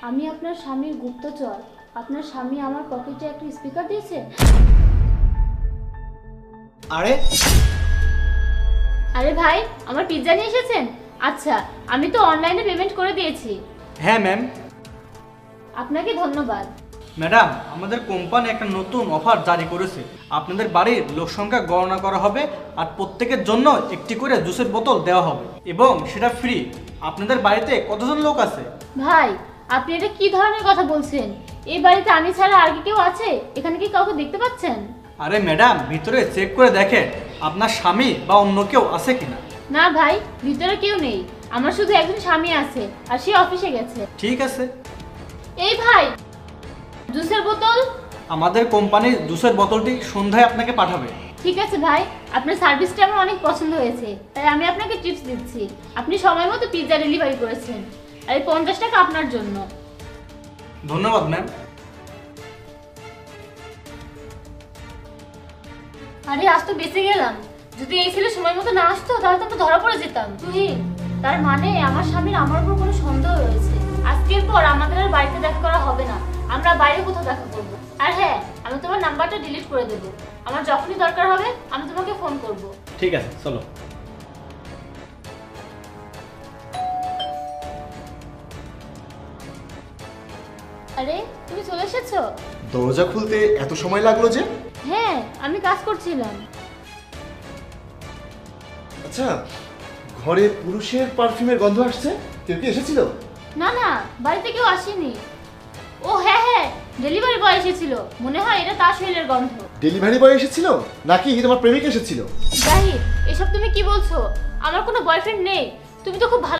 আমি আপনার স্বামীর গুপ্তচর। আপনার স্বামী আমার পকেটে একটা স্পিকার দিয়েছে। আরে আরে ভাই, আমার পিৎজা নিয়ে এসেছেন? আচ্ছা, আমি তো অনলাইনে পেমেন্ট করে দিয়েছি। হ্যাঁ ম্যাম। আপনাকে ধন্যবাদ। ম্যাডাম, আমাদের কোম্পানি একটা নতুন অফার জারি করেছে। আপনাদের বাড়ির লোক সংখ্যা গণনা করা হবে আর প্রত্যেকের জন্য একটি করে জুসের বোতল দেওয়া হবে এবং সেটা ফ্রি। আপনাদের বাড়িতে কতজন লোক আছে? ভাই, আপনি এটা কি ধরনের কথা বলছেন? এই বাড়িতে আমি ছাড়া আর কি কেউ আছে? এখানে কি কাউকে দেখতে পাচ্ছেন? আরে ম্যাডাম, ভিতরে চেক করে দেখেন আপনার স্বামী বা অন্য কেউ আছে কিনা। না ভাই, ভিতরে কেউ নেই। আমার শুধু একজন স্বামী আছে আর সে অফিসে গেছে। ঠিক আছে। এই ভাই, জুসের বোতল। আমাদের কোম্পানির জুসের বোতলটি সন্ধ্যায় আপনাকে পাঠাবে। ঠিক আছে ভাই, আপনার সার্ভিসটা আমার অনেক পছন্দ হয়েছে, তাই আমি আপনাকে টিপস দিচ্ছি। আপনি সময় মতো পিৎজা ডেলিভারি করেছেন, আর এই 50 টাকা আপনার জন্য। ধন্যবাদ ম্যাম। আরে আজ তো বেঁচে গেলাম। যদি এই ছেলে সময় মতো না আসতো তাহলে তো আমরা ধরা পড়ে যেতাম। তুই তার মানে আমার স্বামীর আমার উপর কোনো সন্দেহ রয়েছে। আজকের পর আমাদের আর বাড়িতে দেখা করা হবে না, আমরা বাইরে কোথাও দেখা করব। আর হ্যাঁ, আমি তোমার নাম্বারটা ডিলিট করে দেব। আমার যখনই দরকার হবে আমি তোমাকে ফোন করব। ঠিক আছে, চলো। আরে তুমি চলে এসেছো? দরজা খুলতে এত সময় লাগলো যে? হ্যাঁ, আমি কাজ করছিলাম। আচ্ছা, ঘরে পুরুষের পারফিউমের গন্ধ আসছে। কেউ কি এসেছিল? না না, বাড়িতে কেউ আসেনি। ও হ্যাঁ হ্যাঁ, ডেলিভারি বয় এসেছিল। মনে হয় এটা তার শরীরের গন্ধ। ডেলিভারি বয় এসেছিল নাকি তোমার প্রেমিক এসেছিল? জাহিদ, এসব তুমি কি বলছো? আমার কোনো বয়ফ্রেন্ড নেই। তুমি তো খুব ভালো